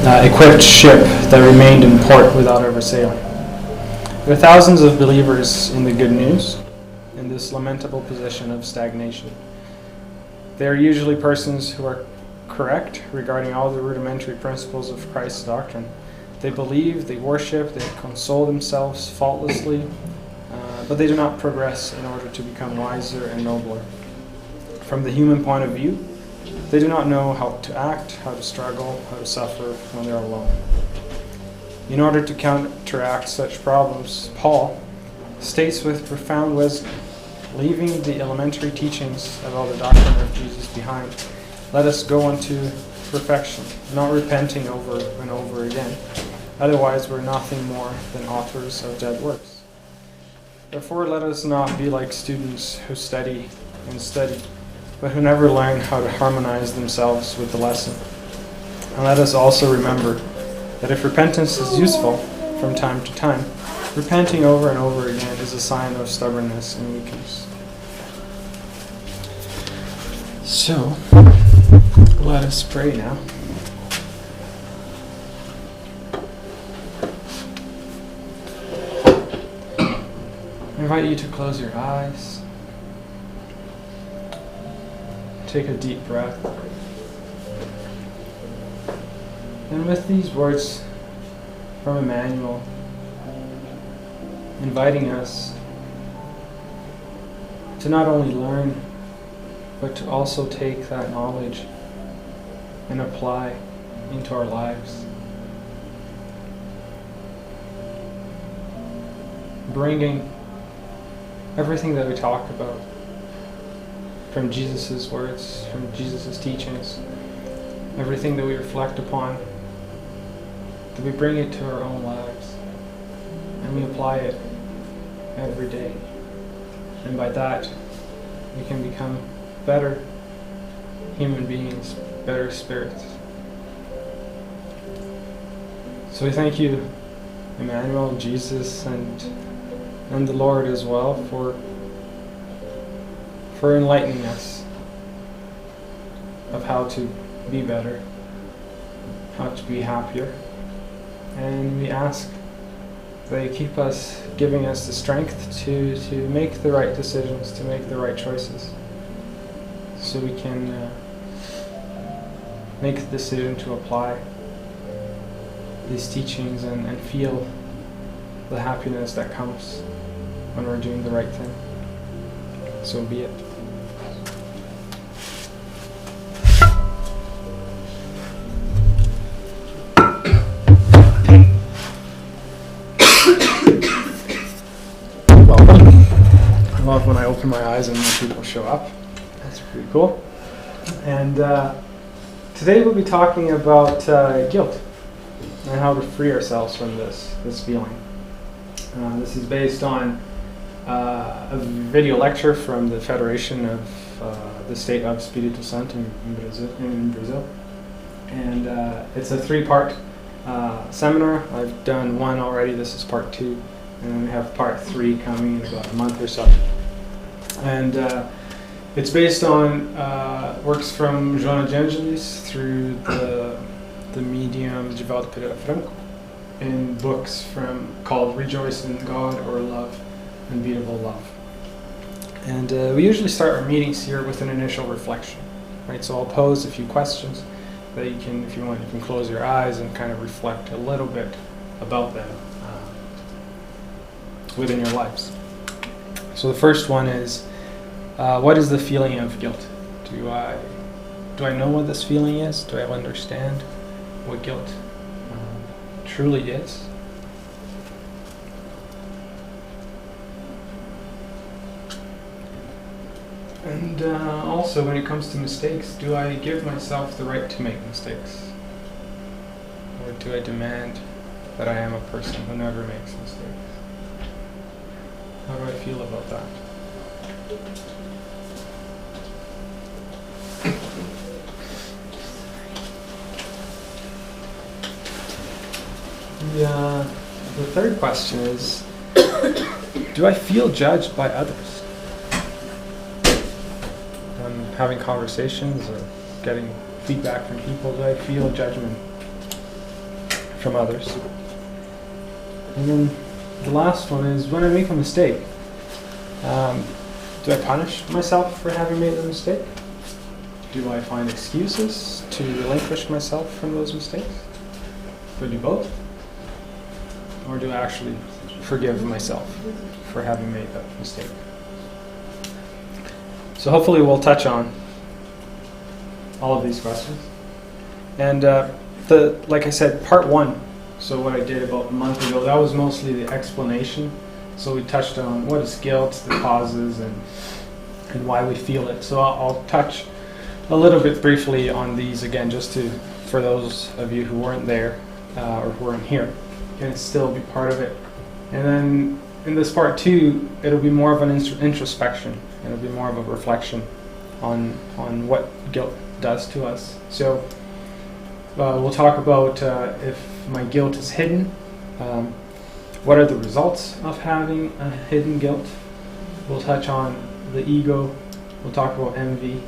equipped ship that remained in port without ever sailing. There are thousands of believers in the good news in this lamentable position of stagnation. They are usually persons who are correct regarding all the rudimentary principles of Christ's doctrine. They believe, they worship, they console themselves faultlessly, but they do not progress in order to become wiser and nobler. From the human point of view, they do not know how to act, how to struggle, how to suffer when they're alone. In order to counteract such problems, Paul states with profound wisdom, leaving the elementary teachings about the doctrine of Jesus behind, let us go unto perfection, not repenting over and over again. Otherwise, we're nothing more than authors of dead works. Therefore, let us not be like students who study and study, but who never learn how to harmonize themselves with the lesson. And let us also remember that if repentance is useful from time to time, repenting over and over again is a sign of stubbornness and weakness. So, let us pray now. I invite you to close your eyes. Take a deep breath. And with these words from Emmanuel, inviting us to not only learn, but to also take that knowledge and apply into our lives. Bringing everything that we talk about from Jesus' words, from Jesus' teachings, everything that we reflect upon, that we bring it to our own lives and we apply it every day. And by that, we can become better human beings, better spirits. So we thank you, Emmanuel, Jesus, and the Lord as well for enlightening us of how to be better, how to be happier. And we ask that you keep us, giving us the strength to make the right decisions, to make the right choices, so we can make the decision to apply these teachings and feel the happiness that comes when we're doing the right thing. So be it. I love when I open my eyes and more people show up. That's pretty cool. And today we'll be talking about guilt and how to free ourselves from this feeling. This is based on a video lecture from the Federation of the State of Espírito Santo in Brazil. And it's a 3-part seminar. I've done one already. This is part 2. And we have part 3 coming in about a month or so. And it's based on works from Joana de Angelis through the medium Givaldo Pereira Franco, and books called Rejoice in God or Love, Unbeatable Love. And we usually start our meetings here with an initial reflection, right? So I'll pose a few questions that you can, if you want, you can close your eyes and kind of reflect a little bit about them within your lives. So the first one is, what is the feeling of guilt? Do I know what this feeling is? Do I understand what guilt truly is? And also, when it comes to mistakes, do I give myself the right to make mistakes? Or do I demand that I am a person who never makes mistakes? How do I feel about that? The third question is, do I feel judged by others? I'm having conversations or getting feedback from people. Do I feel judgment from others. And then the last one is when I make a mistake. Do I punish myself for having made a mistake? Do I find excuses to relinquish myself from those mistakes? Do I do both? Or do I actually forgive myself for having made that mistake? So hopefully we'll touch on all of these questions. And like I said, part one, so what I did about a month ago, that was mostly the explanation. So we touched on what is guilt, the causes, and why we feel it. So I'll touch a little bit briefly on these again, just for those of you who weren't there or who weren't here, can still be part of it. And then in this part two, it'll be more of an introspection. It'll be more of a reflection on what guilt does to us. So we'll talk about if my guilt is hidden, what are the results of having a hidden guilt. We'll touch on the ego, we'll talk about envy,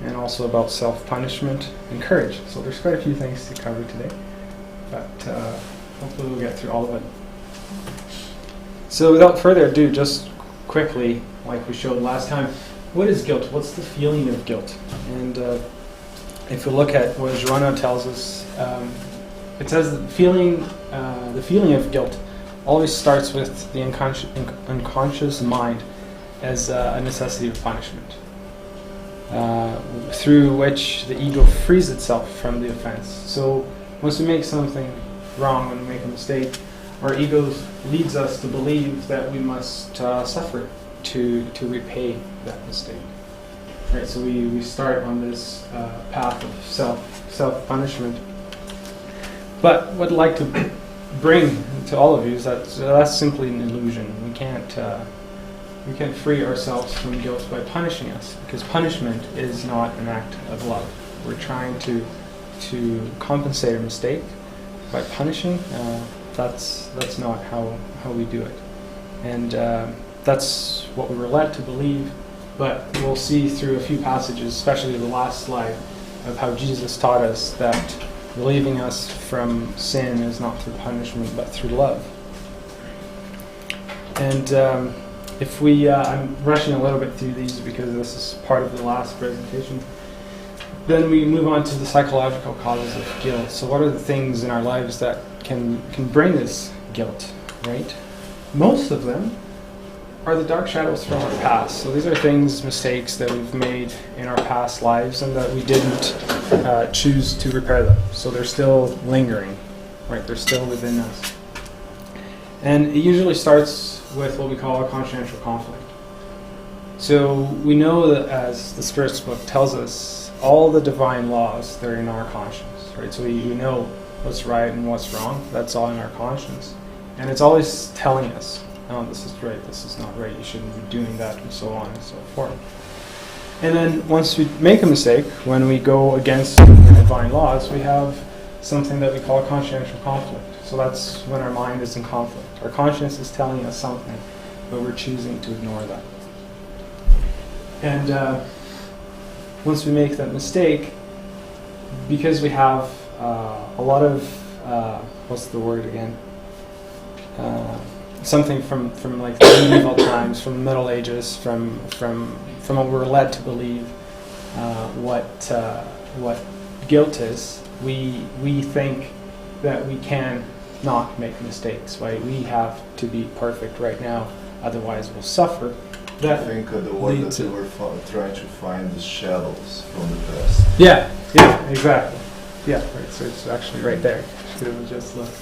and also about self-punishment and courage. So there's quite a few things to cover today, but hopefully we'll get through all of it. So without further ado, just quickly, like we showed last time, what is guilt? What's the feeling of guilt? And if we look at what Joanna tells us, it says the feeling of guilt always starts with the unconscious mind as a necessity of punishment, through which the ego frees itself from the offense. So once we make something wrong, when we make a mistake, our ego leads us to believe that we must suffer to repay that mistake. Right, so we start on this path of self-punishment. But what I'd like to bring to all of you is that that's simply an illusion. We can't free ourselves from guilt by punishing us, because punishment is not an act of love. We're trying to compensate a mistake by punishing. That's not how we do it, and that's what we were led to believe. But we'll see through a few passages, especially the last slide, of how Jesus taught us that relieving us from sin is not through punishment, but through love. And if we, I'm rushing a little bit through these because this is part of the last presentation. Then we move on to the psychological causes of guilt. So what are the things in our lives that can bring this guilt, right? Most of them are the dark shadows from our past. So these are things, mistakes that we've made in our past lives and that we didn't choose to repair them. So they're still lingering, right? They're still within us. And it usually starts with what we call a consciential conflict. So we know that, as the Spirit's book tells us, all the divine laws, they're in our conscience, right? So we know what's right and what's wrong. That's all in our conscience. And it's always telling us, oh, this is right, this is not right, you shouldn't be doing that, and so on and so forth. And then once we make a mistake, when we go against the divine laws, we have something that we call consciential conflict. So that's when our mind is in conflict. Our conscience is telling us something, but we're choosing to ignore that. And once we make that mistake, because we have a lot of, what's the word again? Something from like the medieval times, from the Middle Ages, from what we're led to believe, what guilt is. We think that we can not make mistakes, right? We have to be perfect right now, otherwise we'll suffer. I think the word that we were trying to find is shadows from the past. Yeah, exactly. Yeah, right. So it's actually right there. Should have just looked.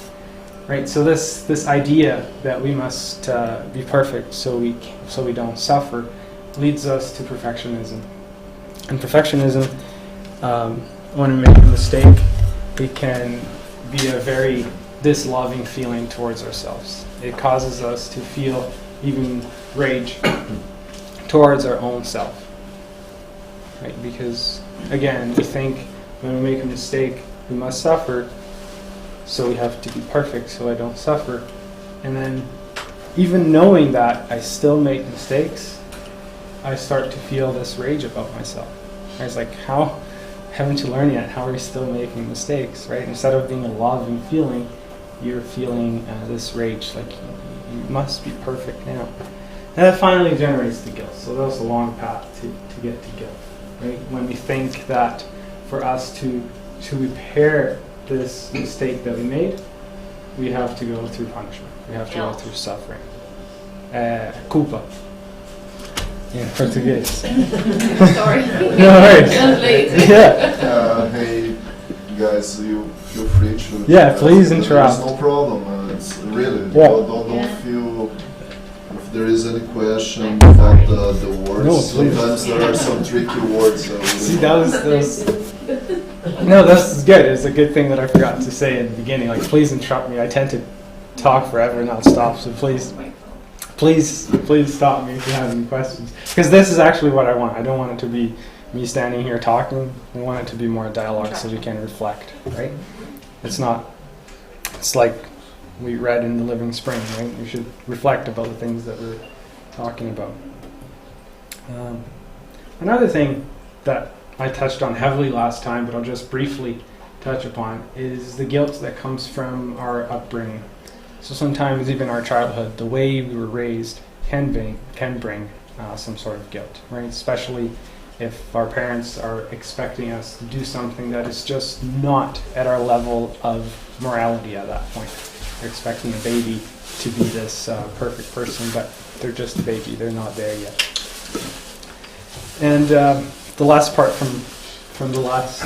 Right. So this idea that we must be perfect so we don't suffer leads us to perfectionism. And perfectionism, when we make a mistake, it can be a very disloving feeling towards ourselves. It causes us to feel even rage towards our own self. Right? Because again, we think when we make a mistake, we must suffer, so we have to be perfect so I don't suffer. And then even knowing that I still make mistakes, I start to feel this rage about myself. I was like, how haven't you learned yet? How are you still making mistakes, right? Instead of being a loving feeling, you're feeling this rage, like you must be perfect now. And that finally generates the guilt. So that was a long path to get to guilt, right? When we think that for us to repair this mistake that we made, we have to go through punishment. We have to go through suffering. Culpa. In Portuguese. Sorry. No worries. Translate. Yeah. Hey, guys, you feel free to. Yeah, please interrupt. There's no problem. It's really don't feel. If there is any question about the words, No, sometimes there are some tricky words. See, that was no, this is good. It's a good thing that I forgot to say in the beginning. Like, please interrupt me. I tend to talk forever and not stop. So please stop me if you have any questions. Because this is actually what I want. I don't want it to be me standing here talking. I want it to be more a dialogue so we can reflect, right? It's like we read in the Living Spring, right? We should reflect about the things that we're talking about. Another thing that I touched on heavily last time, but I'll just briefly touch upon, is the guilt that comes from our upbringing. So sometimes even our childhood, the way we were raised can bring some sort of guilt, right? Especially if our parents are expecting us to do something that is just not at our level of morality at that point. They're expecting a baby to be this perfect person, but they're just a baby. They're not there yet. And the last part from the last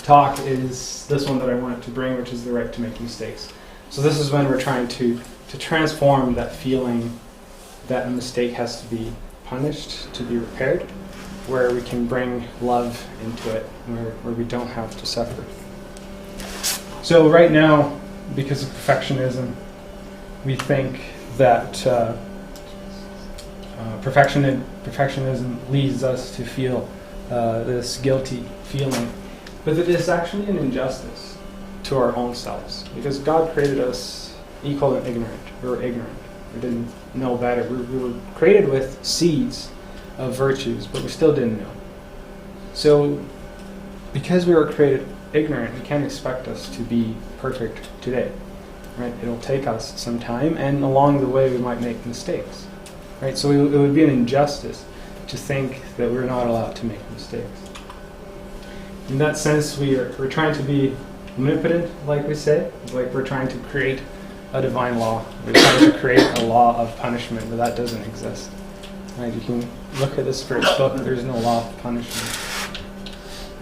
talk is this one that I wanted to bring, which is the right to make mistakes. So this is when we're trying to transform that feeling that a mistake has to be punished, to be repaired, where we can bring love into it, where we don't have to suffer. So right now, because of perfectionism, we think that perfectionism leads us to feel this guilty feeling, but it is actually an injustice to our own selves, because God created us equal and ignorant. We were ignorant. We didn't know better. We were created with seeds of virtues, but we still didn't know. So because we were created ignorant, you can't expect us to be perfect today, right? It'll take us some time, and along the way we might make mistakes, right? So it would be an injustice to think that we're not allowed to make mistakes. In that sense, we're trying to be omnipotent, like we say, like we're trying to create a divine law. We're trying to create a law of punishment, but that doesn't exist. Right? You can look at the Spirit's book, there's no law of punishment.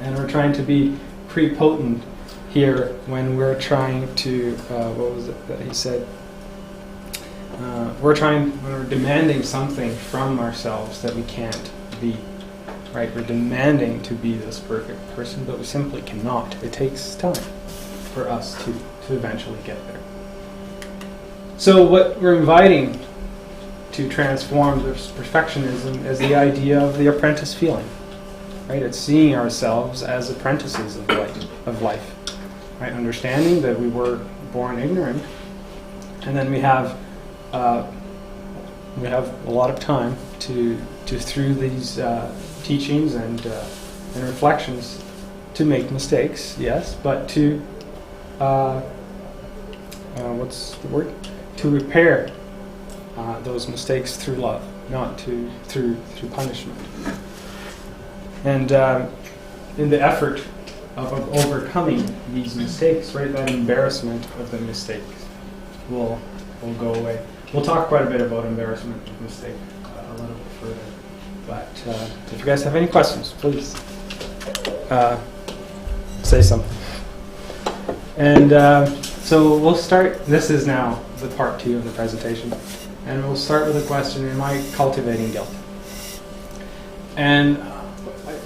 And we're trying to be prepotent here when we're trying to, what was it that he said? When we're demanding something from ourselves that we can't be. Right? We're demanding to be this perfect person, but we simply cannot. It takes time for us to eventually get there. So what we're inviting to transform this perfectionism is the idea of the apprentice feeling. Right? It's seeing ourselves as apprentices of life. Right? Understanding that we were born ignorant, and then we have a lot of time to through these teachings and reflections to make mistakes, yes, but to what's the word? To repair those mistakes through love, not through punishment. And in the effort of overcoming these mistakes, right, that embarrassment of the mistake will go away. We'll talk quite a bit about embarrassment of mistake a little bit further. But if you guys have any questions, please say something. And so we'll start. This is now the part 2 of the presentation. And we'll start with a question: am I cultivating guilt? And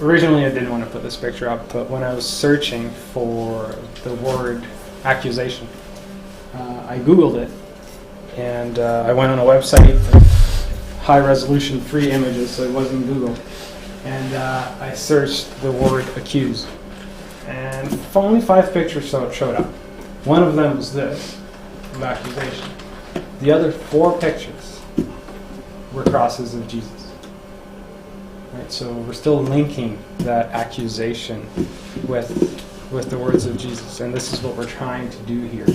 originally I didn't want to put this picture up, but when I was searching for the word accusation, I Googled it, and I went on a website with high-resolution free images, so it wasn't Google, and I searched the word accuse, and only 5 pictures showed up. One of them was this, of accusation. The other 4 pictures were crosses of Jesus. Right, so we're still linking that accusation with with the words of Jesus. And this is what we're trying to do here,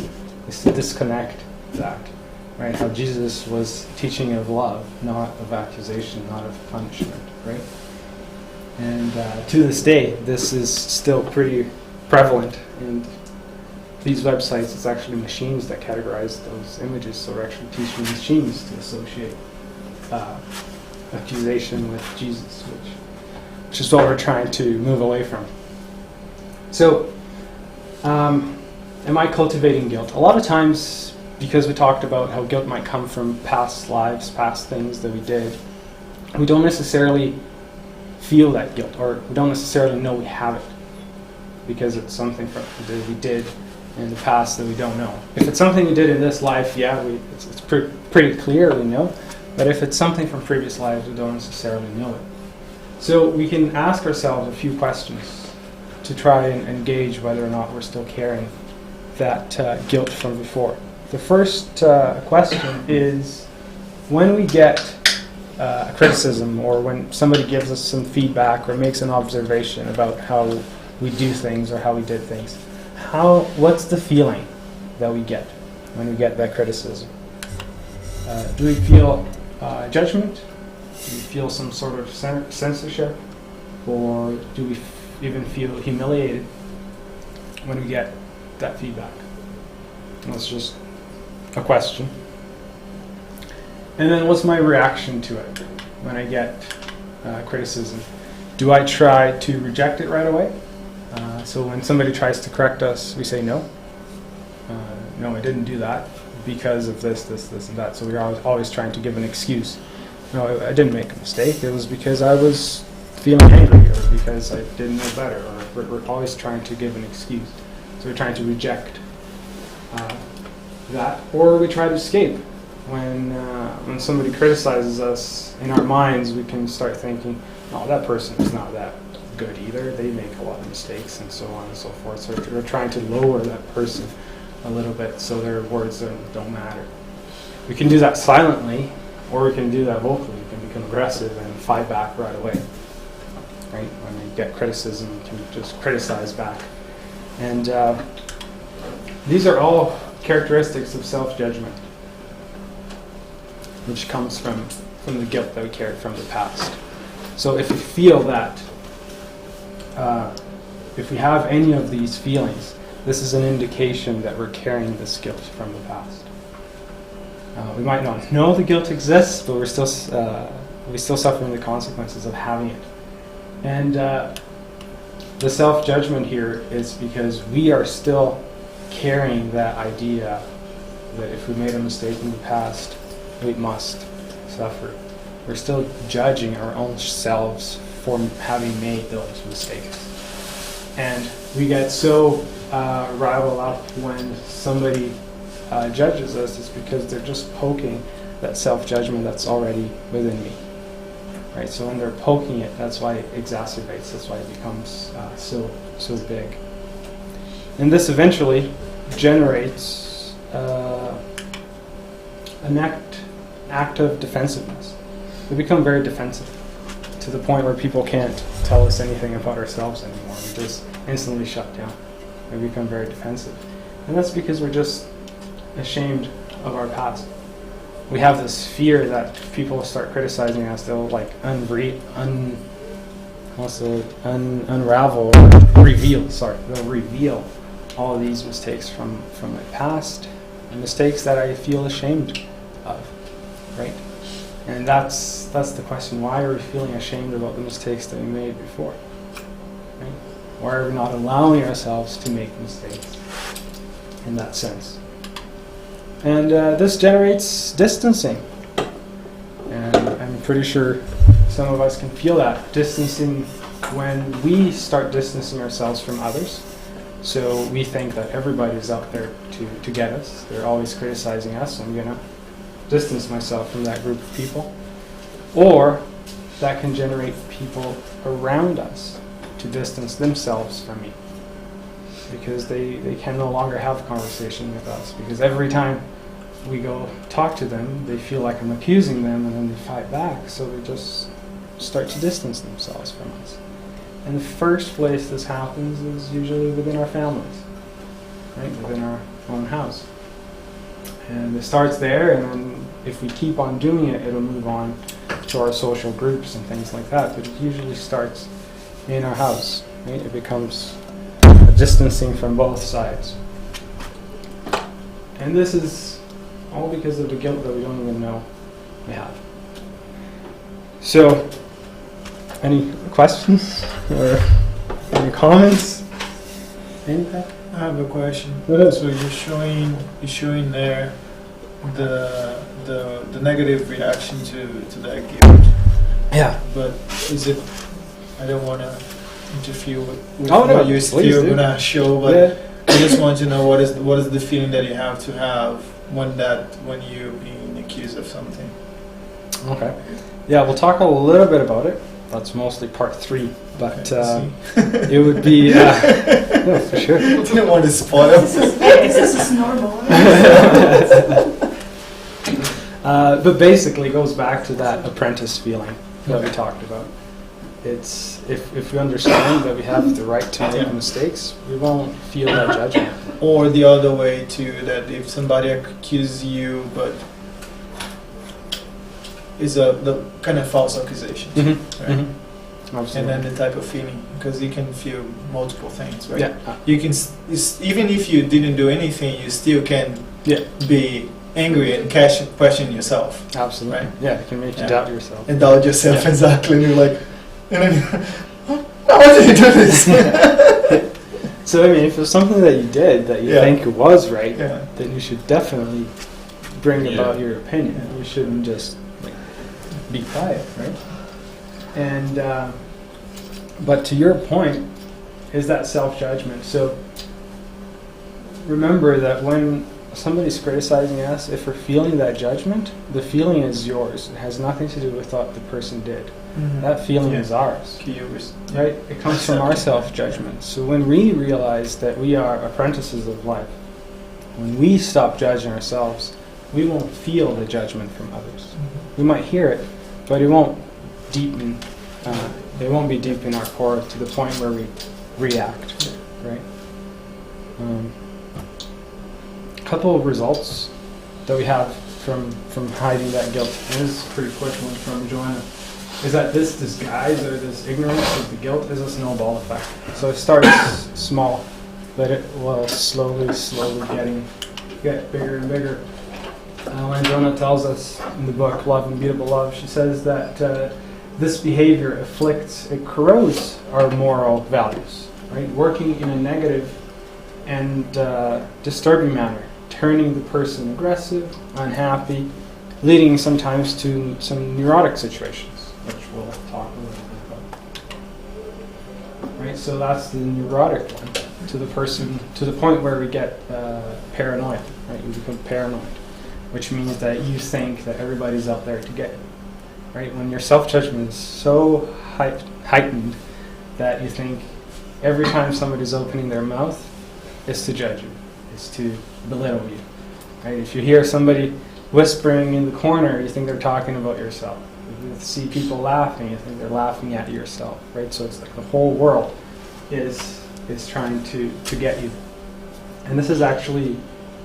is to disconnect that. Right? How Jesus was teaching of love, not of accusation, not of punishment. Right? And to this day, this is still pretty prevalent. And these websites, it's actually machines that categorize those images. So we're actually teaching machines to associate accusation with Jesus, which is what we're trying to move away from. So, am I cultivating guilt? A lot of times, because we talked about how guilt might come from past lives, past things that we did, we don't necessarily feel that guilt, or we don't necessarily know we have it, because it's something that we did in the past that we don't know. If it's something we did in this life, yeah, it's pretty clear we know. But if it's something from previous lives, we don't necessarily know it. So we can ask ourselves a few questions to try and gauge whether or not we're still carrying that guilt from before. The first question is, when we get a criticism, or when somebody gives us some feedback or makes an observation about how we do things or how we did things, what's the feeling that we get when we get that criticism? Do we feel judgment? Do we feel some sort of censorship? Or do we even feel humiliated when we get that feedback? That's just a question. And then what's my reaction to it when I get criticism? Do I try to reject it right away? So when somebody tries to correct us, we say no. No, I didn't do that because of this, and that. So we're always trying to give an excuse. No, I didn't make a mistake. It was because I was feeling angry, or because I didn't know better. Or we're always trying to give an excuse. So we're trying to reject that, or we try to escape. When somebody criticizes us, in our minds we can start thinking, "Oh, that person is not that good either. They make a lot of mistakes," and so on and so forth. So we're trying to lower that person a little bit, so their words don't matter. We can do that silently, or we can do that vocally. We can become aggressive and fight back right away. Right? When we get criticism, we can just criticize back. And these are all characteristics of self-judgment, which comes from the guilt that we carried from the past. So if we feel that, if we have any of these feelings, this is an indication that we're carrying this guilt from the past. We might not know the guilt exists, but we're still suffering the consequences of having it. And the self-judgment here is because we are still carrying that idea that if we made a mistake in the past, we must suffer. We're still judging our own selves for having made those mistakes. And we get so riled up when somebody judges us, it's because they're just poking that self-judgment that's already within me. Right? So when they're poking it, that's why it exacerbates, that's why it becomes so big. And this eventually generates an act of defensiveness. We become very defensive, to the point where people can't tell us anything about ourselves anymore. We just instantly shut down. We become very defensive. And that's because we're just ashamed of our past. We have this fear that if people start criticizing us, they'll like they'll reveal all of these mistakes from my past, and mistakes that I feel ashamed of, right? And that's the question. Why are we feeling ashamed about the mistakes that we made before? Right? Why are we not allowing ourselves to make mistakes in that sense? And this generates distancing. And I'm pretty sure some of us can feel that. Distancing when we start distancing ourselves from others. So we think that everybody's out there to get us. They're always criticizing us, so I'm going to distance myself from that group of people. Or that can generate people around us to distance themselves from me, because they can no longer have a conversation with us, because every time we go talk to them, they feel like I'm accusing them, and then they fight back, so they just start to distance themselves from us. And the first place this happens is usually within our families, right? Within our own house. And it starts there, and then if we keep on doing it, it'll move on to our social groups and things like that. But it usually starts in our house, right? It becomes a distancing from both sides. And this is all because of the guilt that we don't even know we have. So, any questions or any comments? Anything? I have a question. What is? So you're showing there the negative reaction to that guilt. Yeah. But is it? I don't want to interfere with Oh, no, what you're please still do. gonna show, but Yeah. I just want to know what is the feeling that you have when you're being accused of something. Okay. Yeah, we'll talk a little bit about it. That's mostly part 3, but Okay, it would be yeah, for sure. I didn't want to spoil. Is this normal? But basically, it goes back to that apprentice feeling that we talked about. It's if we understand that we have the right to make mistakes, we won't feel that judgment. Or the other way too, that if somebody accuses you, but is the kind of false accusation, right? Absolutely. And then the type of feeling, because you can feel multiple things, right? Yeah. You can even if you didn't do anything, you still can be angry and question yourself, Absolutely. right? Yeah, it can make you Yeah. doubt yourself. and doubt yourself Yeah. exactly. And you're like, and then why did you do this? So I mean, if it's something that you did that you Yeah. think was right, Yeah. then you should definitely bring Yeah. about your opinion. Yeah. You shouldn't just be quiet, right? And but to your point, is that self-judgment. So remember that when somebody's criticizing us, if we're feeling that judgment, the feeling is yours. It has nothing to do with what the person did. That feeling Yeah. is ours. Yours. Right? It comes from our self-judgment. So when we realize that we are apprentices of life, when we stop judging ourselves, we won't feel the judgment from others. We might hear it, but it won't deepen. It won't be deep in our core to the point where we react. Right? A couple of results that we have from hiding that guilt. And this is a pretty quick one from Joanna. Is that this disguise or this ignorance of the guilt is a snowball effect. So it starts small, but it will slowly get bigger and bigger. When Jonah tells us in the book Love, Unbeatable Love, she says that this behavior it corrodes our moral values, right? Working in a negative and disturbing manner, turning the person aggressive, unhappy, leading sometimes to some neurotic situations, which we'll talk a little bit about. Right, so that's the neurotic one, to the person, to the point where we get paranoid, right? You become paranoid, which means that you think that everybody's out there to get you, right? When your self-judgment is so heightened that you think every time somebody's opening their mouth, it's to judge you, it's to belittle you, right? If you hear somebody whispering in the corner, you think they're talking about yourself. If you see people laughing, you think they're laughing at yourself, right? So it's like the whole world is trying to get you. And this is actually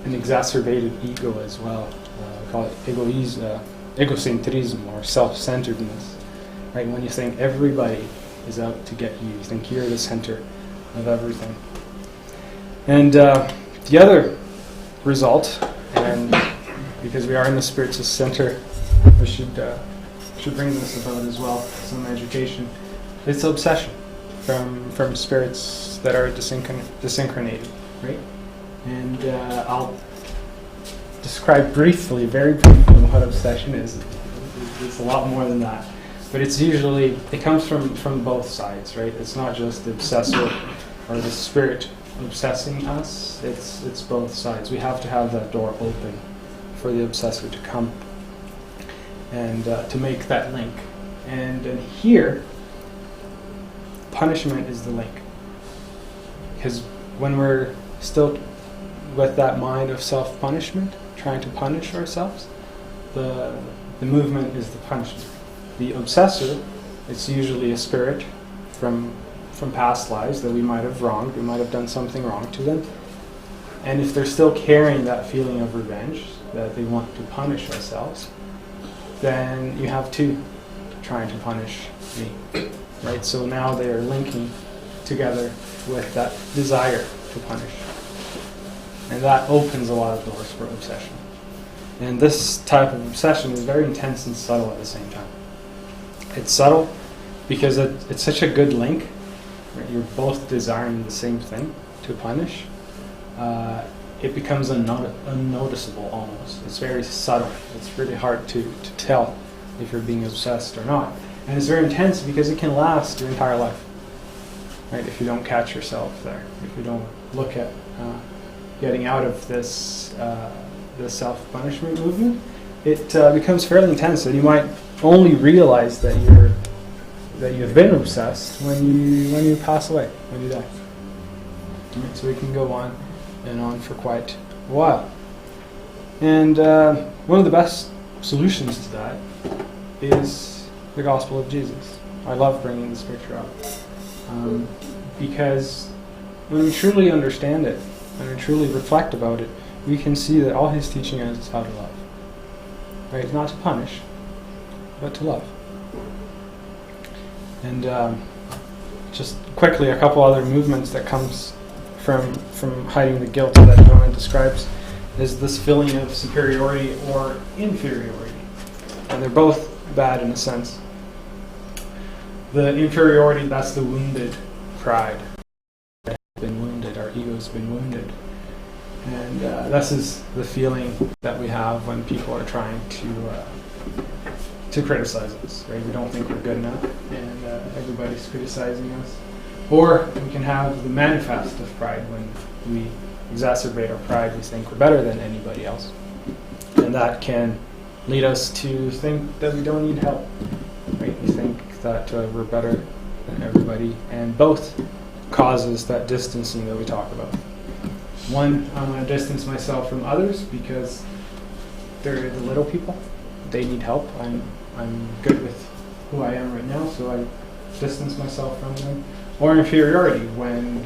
an exacerbated ego as well. We call it egocentrism or self-centeredness, right? When you think everybody is out to get you, you think you're the center of everything. And the other result, and because we are in the spiritual center, we should bring this about as well, some education. It's obsession from spirits that are dysynchronated, right? And I'll describe briefly, very briefly, what obsession is. It's a lot more than that. But it's usually, it comes from both sides, right? It's not just the obsessor or the spirit obsessing us, it's both sides. We have to have that door open for the obsessor to come and to make that link. And here, punishment is the link. Because when we're still with that mind of self-punishment, trying to punish ourselves, the movement is the punishment. The obsessor, it's usually a spirit from from past lives that we might have wronged, we might have done something wrong to them. And if they're still carrying that feeling of revenge, that they want to punish ourselves, then you have two trying to punish me, right? So now they are linking together with that desire to punish. And that opens a lot of doors for obsession. And this type of obsession is very intense and subtle at the same time. It's subtle because it's such a good link. Right? You're both desiring the same thing, to punish. It becomes unnoticeable almost. It's very subtle. It's really hard to tell if you're being obsessed or not. And it's very intense because it can last your entire life. Right? If you don't catch yourself there, if you don't look at getting out of this self-punishment movement, it becomes fairly intense, and you might only realize that you've been obsessed when you pass away, when you die. Right? So it can go on and on for quite a while. And one of the best solutions to that is the gospel of Jesus. I love bringing this picture up because when we truly understand it, when we truly reflect about it, we can see that all he's teaching us is how to love. Right? Not to punish, but to love. And just quickly, a couple other movements that comes from hiding the guilt that Jonah describes is this feeling of superiority or inferiority. And they're both bad in a sense. The inferiority, that's the wounded pride. We've been wounded, our ego's been wounded. And this is the feeling that we have when people are trying to criticize us. Right? We don't think we're good enough, and everybody's criticizing us. Or we can have the manifest of pride when we exacerbate our pride. We think we're better than anybody else, and that can lead us to think that we don't need help. Right? We think that we're better than everybody, and both causes that distancing that we talk about. One, I want to distance myself from others because they're the little people. They need help. I'm good with who I am right now, so I distance myself from them. Or inferiority, when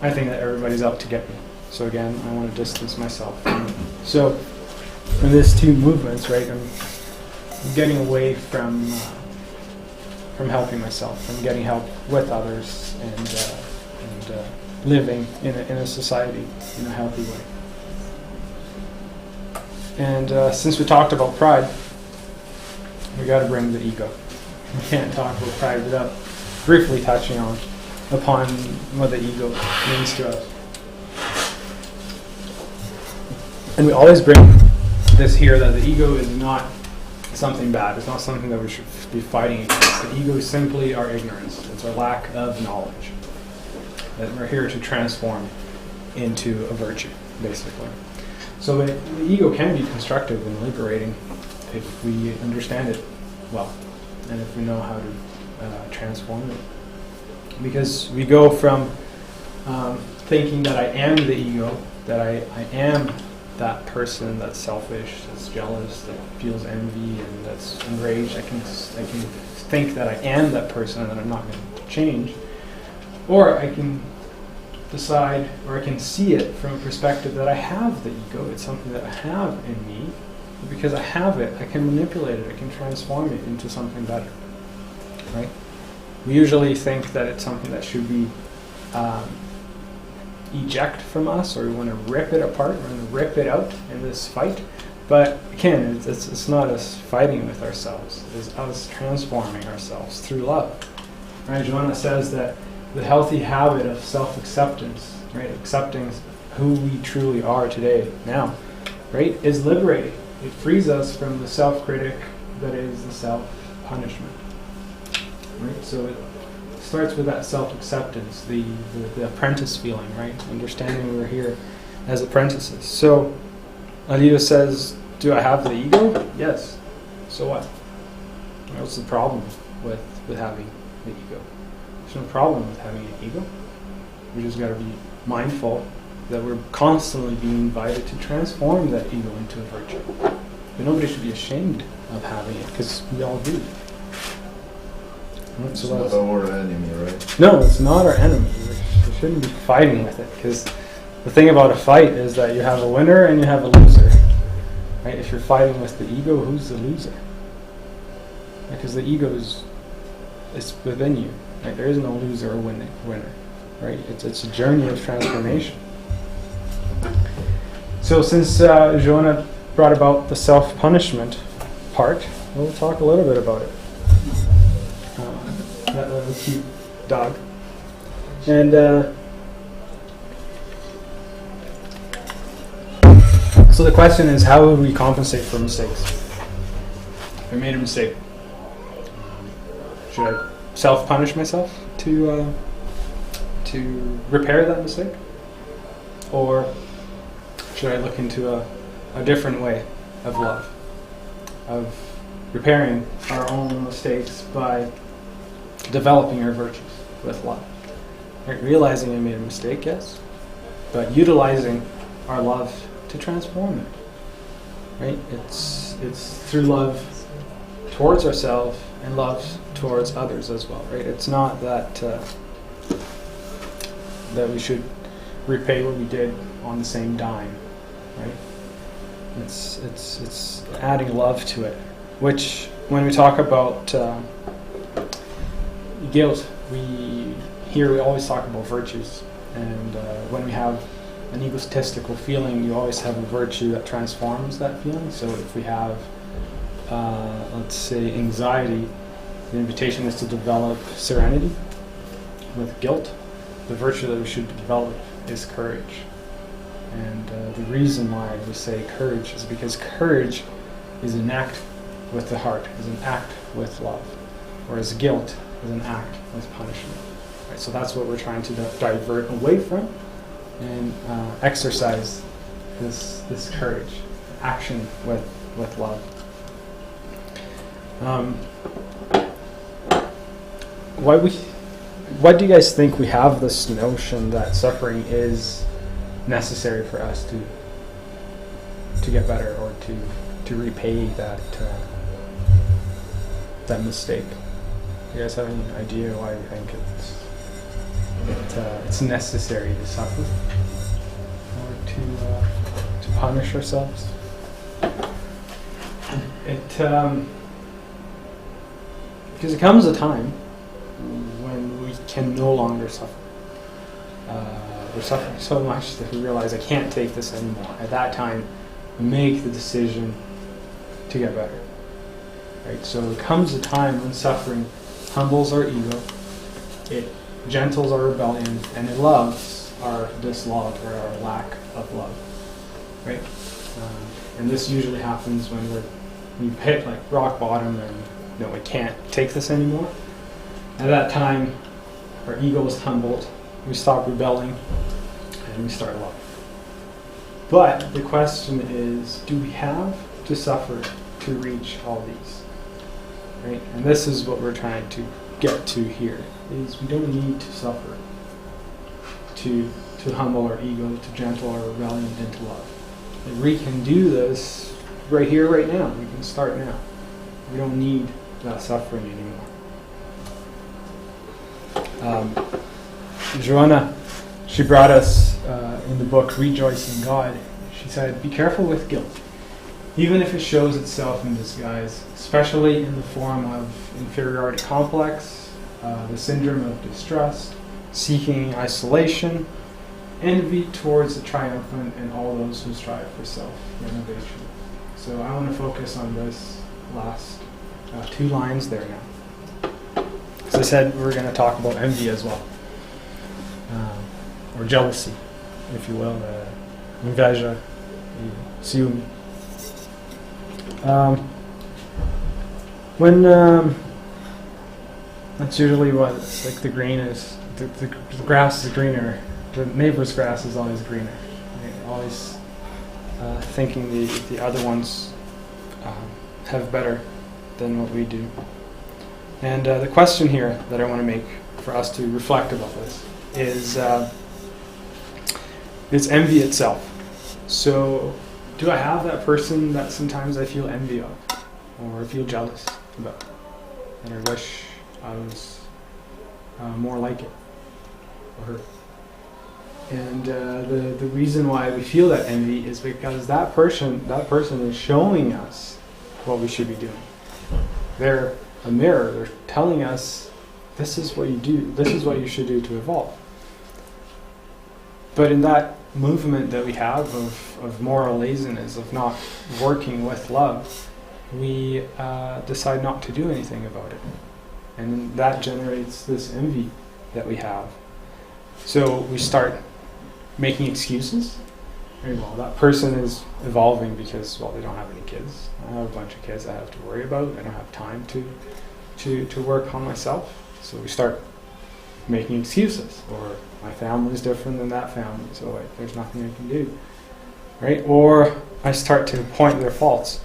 I think that everybody's out to get me. So again, I want to distance myself from them. So in these two movements, right, I'm getting away from helping myself. I'm getting help with others and living in a society in a healthy way. And since we talked about pride, we got to bring the ego. We can't talk about pride without briefly touching upon what the ego means to us. And we always bring this here, that the ego is not something bad. It's not something that we should be fighting against. The ego is simply our ignorance. It's our lack of knowledge that we're here to transform into a virtue, basically. So the ego can be constructive and liberating if we understand it well, and if we know how to transform it. Because we go from thinking that I am the ego, that I am that person that's selfish, that's jealous, that feels envy, and that's enraged. I can think that I am that person and that I'm not going to change. Or I can decide, or I can see it from a perspective that I have the ego. It's something that I have in me. Because I have it, I can manipulate it, I can transform it into something better. Right? We usually think that it's something that should be eject from us, or we want to rip it apart, we want to rip it out in this fight. But again, it's not us fighting with ourselves, it's us transforming ourselves through love. Right? Jonah says that the healthy habit of self-acceptance, right, accepting who we truly are today, now, right, is liberating. It frees us from the self-critic that is the self-punishment. Right? So it starts with that self-acceptance, the apprentice feeling, right? Understanding we're here as apprentices. So Alita says, do I have the ego? Yes. So what? What's the problem with having the ego? There's no problem with having an ego. We just got to be mindful that we're constantly being invited to transform that ego into a virtue. But nobody should be ashamed of having it, because we all do. It's not our enemy, right? No, it's not our enemy. We shouldn't be fighting with it, because the thing about a fight is that you have a winner and you have a loser. Right? If you're fighting with the ego, who's the loser? Because the ego is within you. Right? There is no loser or winner. Right? It's a journey of transformation. So since Joanna brought about the self-punishment part, we'll talk a little bit about it. That little cute dog. And so the question is, how would we compensate for mistakes? If I made a mistake, should I self-punish myself to repair that mistake? Or should I look into a different way of love, of repairing our own mistakes by developing our virtues with love? Right? Realizing I made a mistake, yes, but utilizing our love to transform it. Right? It's through love towards ourselves and love towards others as well. Right? It's not that that we should repay what we did on the same dime. Right? It's adding love to it. Which, when we talk about guilt, we always talk about virtues, and when we have an egotistical feeling, you always have a virtue that transforms that feeling. So if we have, let's say, anxiety, the invitation is to develop serenity. With guilt, the virtue that we should develop is courage. And the reason why we say courage is because courage is an act with the heart, is an act with love, whereas guilt is an act with punishment. Right? So that's what we're trying to divert away from, and exercise this courage, action with love. Why do you guys think we have this notion that suffering is necessary for us to get better, or to repay that mistake? You guys have any idea why you think it's necessary to suffer, or to punish ourselves? Because it comes a time when we can no longer suffer. We're suffering so much that we realize I can't take this anymore. At that time, we make the decision to get better. Right? So there comes a time when suffering humbles our ego, it gentles our rebellion, and it loves our dislove, or our lack of love. Right? And this usually happens when we've hit like rock bottom and we can't take this anymore. At that time, our ego is humbled, we stop rebelling, and we start loving. But the question is, do we have to suffer to reach all these? Right? And this is what we're trying to get to here, is we don't need to suffer to humble our ego, to gentle our rebellion into love. And we can do this right here, right now. We can start now. We don't need that suffering anymore. Joanna, she brought us in the book Rejoice in God. She said, be careful with guilt, even if it shows itself in disguise, especially in the form of inferiority complex, the syndrome of distrust, seeking isolation, envy towards the triumphant, and all those who strive for self-renovation. So I want to focus on this last two lines there now. As I said, we're going to talk about envy as well, or jealousy, if you will, inveja, ciúme. When that's usually what like the grain is. The grass is greener. The neighbor's grass is always greener. Right? Always thinking the other ones have better than what we do. And the question here that I want to make for us to reflect about this is envy itself. So, do I have that person that sometimes I feel envy of, or feel jealous about, and I wish I was more like it for her. And the reason why we feel that envy is because that person is showing us what we should be doing. They're a mirror. They're telling us, this is what you do. This is what you should do to evolve. But in that movement that we have of moral laziness, of not working with love, we decide not to do anything about it. And that generates this envy that we have. So we start making excuses. Very well, that person is evolving because, well, they don't have any kids. I have a bunch of kids I have to worry about. I don't have time to work on myself. So we start making excuses. Or my family is different than that family, so like, there's nothing I can do. Right? Or I start to point their faults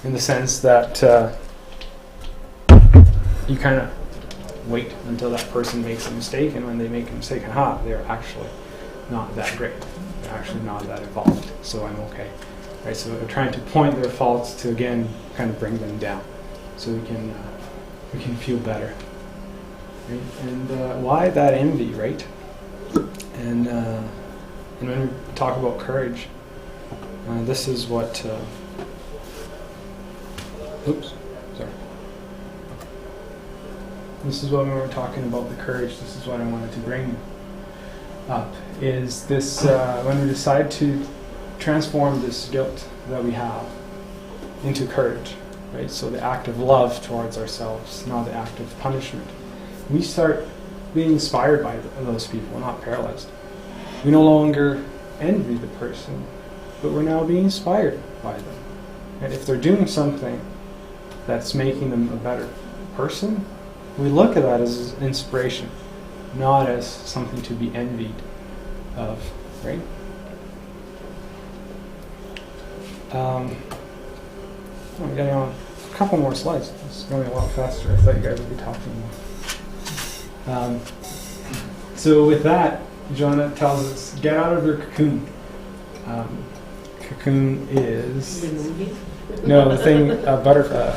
in the sense that you kind of wait until that person makes a mistake, and when they make a mistake, they're actually not that great. They're actually not that evolved, so I'm okay. Right? So we're trying to point their faults to, again, kind of bring them down, so we can feel better. Right? And why that envy, right? And when we talk about courage, this is what. This is what we were talking about, the courage. This is what I wanted to bring up. Is this when we decide to transform this guilt that we have into courage, right? So the act of love towards ourselves, not the act of punishment. We start being inspired by those people, not paralyzed. We no longer envy the person, but we're now being inspired by them. And if they're doing something that's making them a better person, we look at that as inspiration, not as something to be envied of, right? I'm getting on a couple more slides. It's going a lot faster. I thought you guys would be talking more. So with that, Jonah tells us, get out of your cocoon. Cocoon is... The movie? No, the thing, butterfly?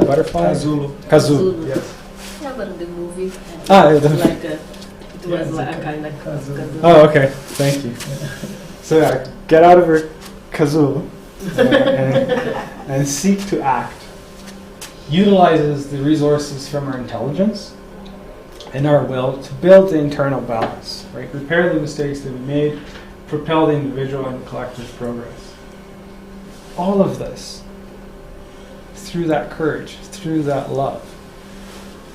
Kazoo, yes. Yeah, but the movie. It was like a kind of kazoo. Oh, okay. Thank you. So yeah, get out of your kazoo and seek to act. Utilizes the resources from our intelligence and our will to build the internal balance, right? Repair the mistakes that we made, propel the individual and collective progress. All of this through that courage, through that love,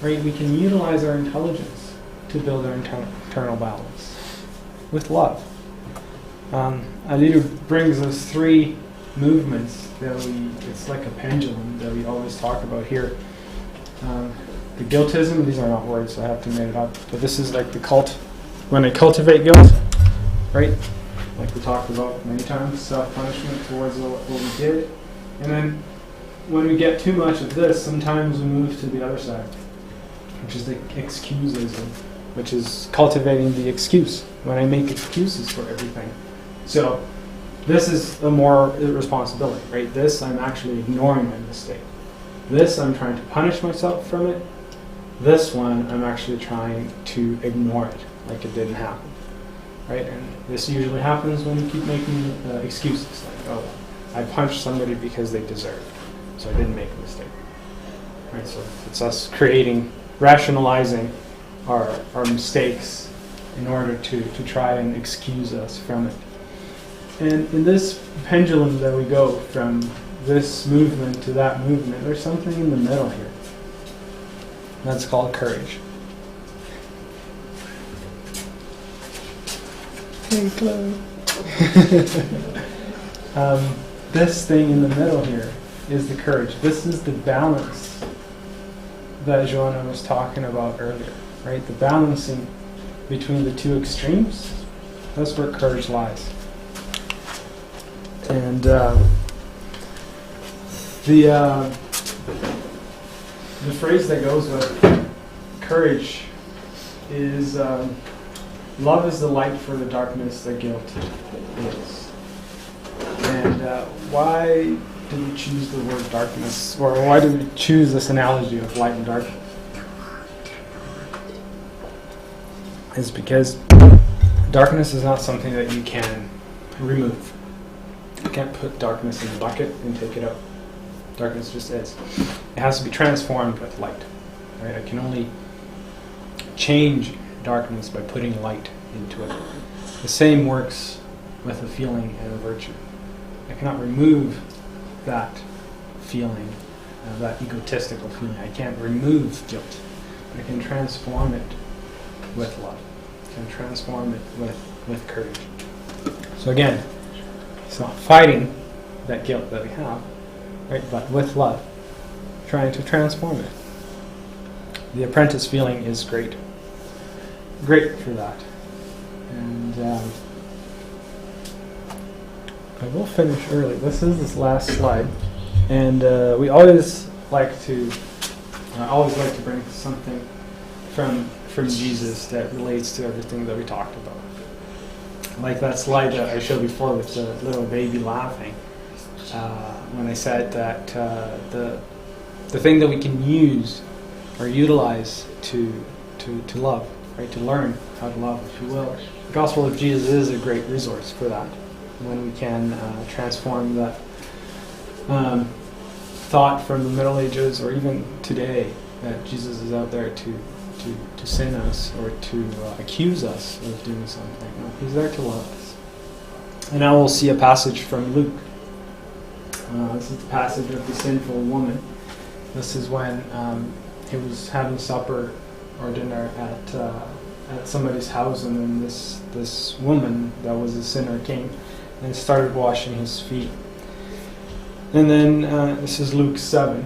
right? We can utilize our intelligence to build our internal balance with love. Aliru brings us three movements that it's like a pendulum that we always talk about here. The guiltism, these are not words, so I have to make it up, but this is like the when I cultivate guilt, right? Like we talked about many times, self-punishment towards what we did. And then when we get too much of this, sometimes we move to the other side, which is the excusism, which is cultivating the excuse, when I make excuses for everything. So this is a more responsibility, right? This, I'm actually ignoring my mistake. This, I'm trying to punish myself from it. This one, I'm actually trying to ignore it, like it didn't happen, right? And this usually happens when you keep making excuses, like, oh, I punched somebody because they deserved, so I didn't make a mistake, right? So it's us rationalizing our mistakes in order to try and excuse us from it. And in this pendulum that we go from this movement to that movement, there's something in the middle here. That's called courage. Hey, Chloe. This thing in the middle here is the courage. This is the balance that Joanna was talking about earlier, right? The balancing between the two extremes. That's where courage lies. And the phrase that goes with courage is love is the light for the darkness that guilt is. And why did we choose the word darkness? Or why did we choose this analogy of light and dark? is because darkness is not something that you can remove. You can't put darkness in a bucket and take it out. Darkness just is. It has to be transformed with light. Right? I can only change darkness by putting light into it. The same works with a feeling and a virtue. I cannot remove that feeling, that egotistical feeling. I can't remove guilt, but I can transform it with love. I can transform it with courage. So again, it's not fighting that guilt that we have, right? But with love, trying to transform it. The apprentice feeling is great. Great for that. And I will finish early. This is this last slide. And we always like to bring something from Jesus that relates to everything that we talked about. Like that slide that I showed before with the little baby laughing. When I said that the thing that we can use or utilize to love, right? To learn how to love, if you will. The Gospel of Jesus is a great resource for that. When we can transform that thought from the Middle Ages or even today that Jesus is out there to sin us or to accuse us of doing something. No, he's there to love us. And now we'll see a passage from Luke. This is the passage of the sinful woman. This is when he was having supper or dinner at somebody's house, and then this woman that was a sinner came and started washing his feet. And then this is Luke 7.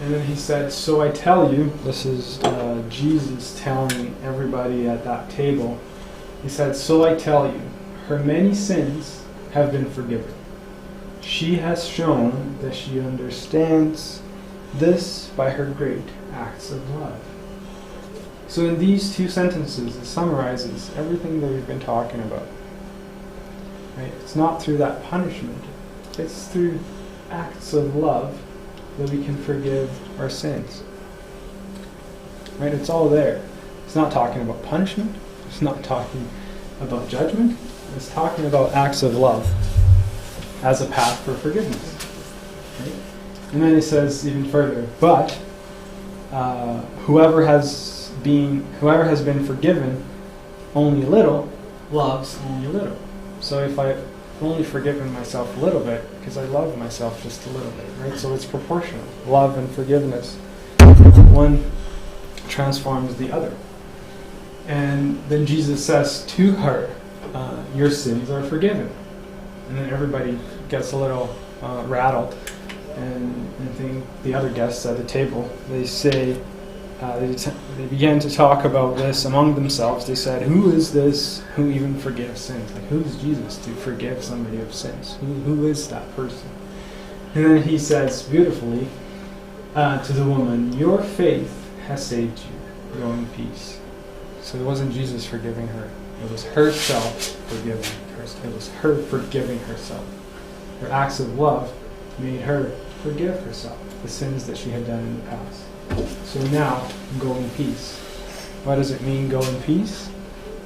And then he said, "So I tell you," this is Jesus telling everybody at that table, he said, "So I tell you, her many sins have been forgiven. She has shown that she understands this by her great acts of love." So in these two sentences, it summarizes everything that we've been talking about. Right? It's not through that punishment. It's through acts of love that we can forgive our sins. Right? It's all there. It's not talking about punishment. It's not talking about judgment. It's talking about acts of love as a path for forgiveness. Right? And then he says even further, but whoever has been forgiven only little loves only little. So if I've only forgiven myself a little bit, because I love myself just a little bit, right? So it's proportional. Love and forgiveness. One transforms the other. And then Jesus says to her, your sins are forgiven. And then everybody gets a little rattled. And I think the other guests at the table, they say, they began to talk about this among themselves. They said, who is this who even forgives sins? Like, who is Jesus to forgive somebody of sins? Who is that person? And then he says beautifully to the woman, your faith has saved you. Go in peace. So it wasn't Jesus forgiving her. It was herself forgiving her. It was her forgiving herself. Her acts of love made her forgive herself the sins that she had done in the past. So now, go in peace. What does it mean, go in peace?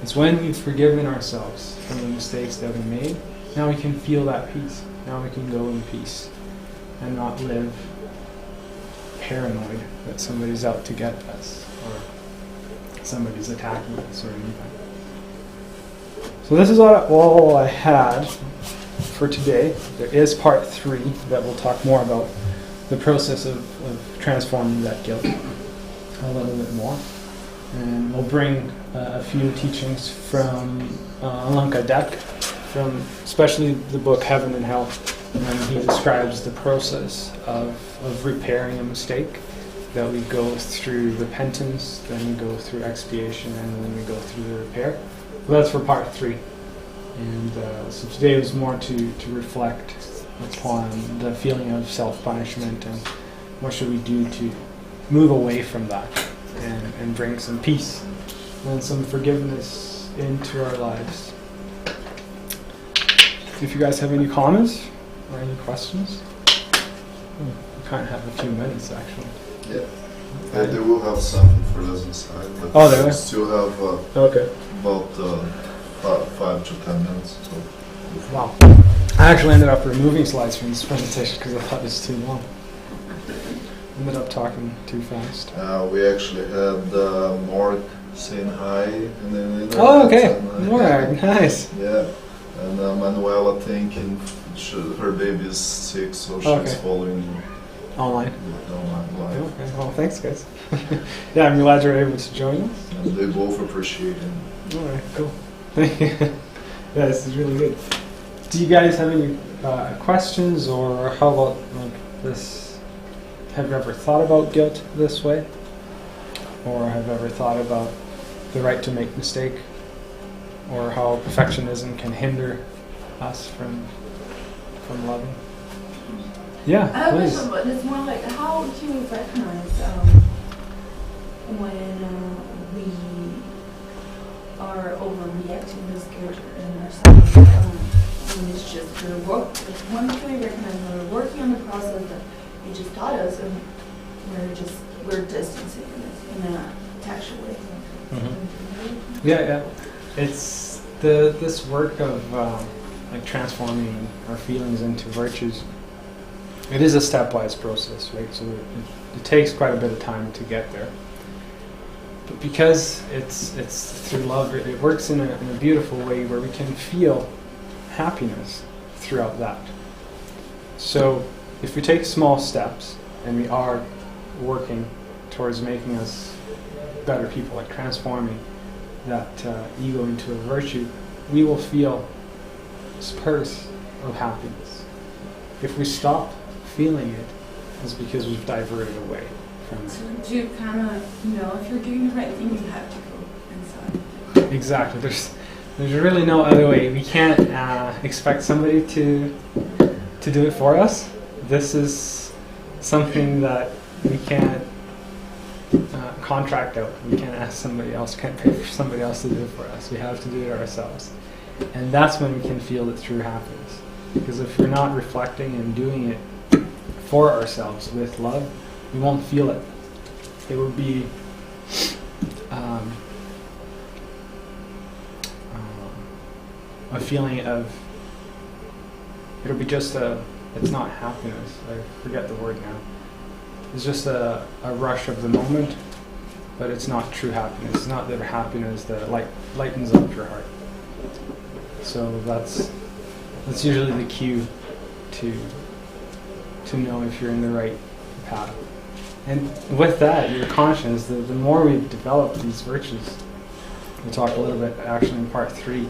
It's when we've forgiven ourselves from the mistakes that we made. Now we can feel that peace. Now we can go in peace and not live paranoid that somebody's out to get us or somebody's attacking us or anything. So this is all I had for today. There is part 3 that we'll talk more about the process of transforming that guilt a little bit more. And we'll bring a few teachings from Allan Kardec, from especially the book Heaven and Hell, and he describes the process of repairing a mistake, that we go through repentance, then we go through expiation, and then we go through the repair. Well, that's for part 3. And so today was more to reflect upon the feeling of self-punishment and what should we do to move away from that and bring some peace and some forgiveness into our lives. If you guys have any comments or any questions, we kind of have a few minutes actually. Yeah. They will have something for us inside. But Oh, they will? still have Okay. about 5 to 10 minutes. So. Wow. I actually ended up removing slides from this presentation because I thought it was too long. Ended up talking too fast. We actually had Mark saying hi, and then. Oh, okay. More nice. Yeah, and Manuela thinking her baby is sick, so she's Okay. following Online. live. Okay. Well, thanks, guys. Yeah, I'm glad you're able to join us. And they both appreciate it. All right. Cool. Thank you. Yeah, this is really good. Do you guys have any questions, or how about like this? Have you ever thought about guilt this way, or have you ever thought about the right to make mistake, or how perfectionism can hinder us from loving? Yeah, I have a please. question, but it's more like how do you recognize when we are overreacting to guilt in ourselves? When it's just when can we recognize when we're working on the process that we just taught us, and we're distancing it in an attached way? Yeah. It's this work of like transforming our feelings into virtues. It is a stepwise process, right? So it takes quite a bit of time to get there. But because it's through love, it works in a beautiful way where we can feel happiness throughout that. So if we take small steps and we are working towards making us better people, like transforming that ego into a virtue, we will feel spurts of happiness. If we stop feeling it, it's because we've diverted away from it. So do you kind of know if you're doing the right thing, you have to go inside? Exactly. There's really no other way. We can't expect somebody to do it for us. This is something that we can't contract out. We can't ask somebody else, can't pay for somebody else to do it for us. We have to do it ourselves. And that's when we can feel the true happiness. Because if we're not reflecting and doing it for ourselves with love, we won't feel it. It will be a feeling of, it'll be just it's not happiness, I forget the word now. It's just a rush of the moment, but it's not true happiness. It's not that happiness that lightens up your heart. So that's usually the cue to know if you're in the right path. And with that, your conscience, the more we develop these virtues, we'll talk a little bit actually in part 3.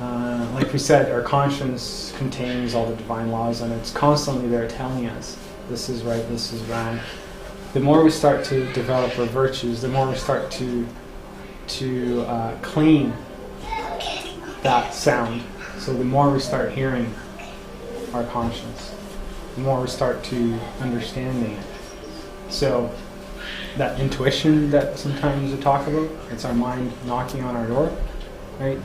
Like we said, our conscience contains all the divine laws, and it's constantly there telling us this is right, this is wrong. The more we start to develop our virtues, the more we start to clean that sound. So the more we start hearing our conscience, the more we start to understanding it. So that intuition that sometimes we talk about, it's our mind knocking on our door, right?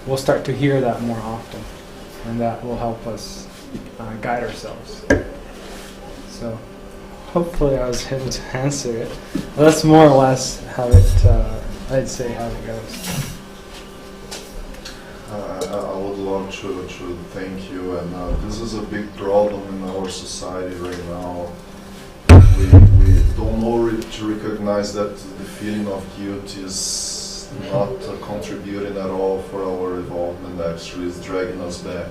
We'll start to hear that more often, and that will help us guide ourselves. So hopefully I was able to answer it. That's more or less how it, I'd say how it goes. I would love to thank you, and this is a big problem in our society right now. We don't know to recognize that the feeling of guilt is not contributing at all for our evolvement. Actually, it's dragging us back.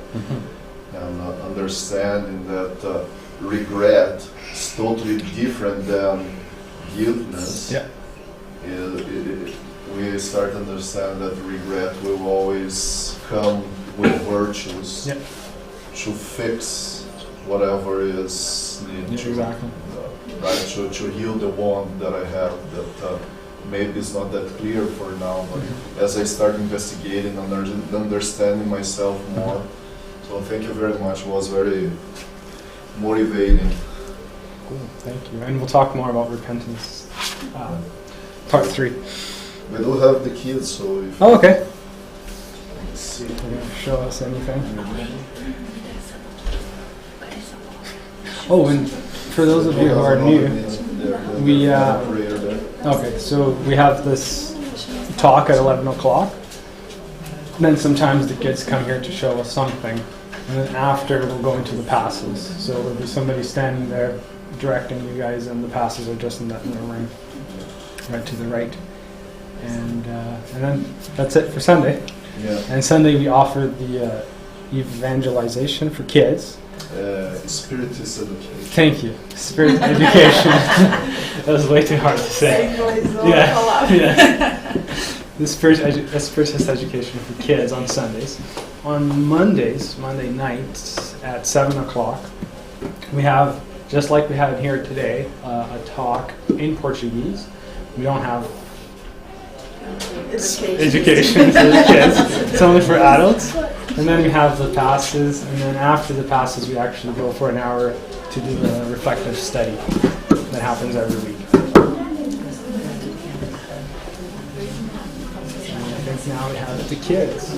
And understanding that regret is totally different than guiltness. Yeah. We start to understand that regret will always come with virtues to fix whatever is needed Exactly. right, to heal the wound that I have that maybe it's not that clear for now, but as I start investigating and understanding myself more. So thank you very much. It was very motivating. Cool, thank you. And we'll talk more about repentance, part 3. We do have the kids, so if Oh, okay. let's see. They're gonna show us anything. Oh, and for those of you who are new, We, operator there. Okay, so we have this talk at 11 o'clock. Then sometimes the kids come here to show us something. And then after, we'll go into the passes. So there'll be somebody standing there directing you guys, and the passes are just in the room, right to the right. And then that's it for Sunday. Yeah. And Sunday we offer the evangelization for kids. Spiritist education. Thank you. Spirit education. That was way too hard to say. Yeah. The spiritist education for kids on Sundays. On Mondays, Monday nights at 7 o'clock, we have, just like we had here today, a talk in Portuguese. We don't have education for the kids. It's only for adults. And then we have the passes, and then after the passes we actually go for an hour to do a reflective study that happens every week. And I think now we have the kids.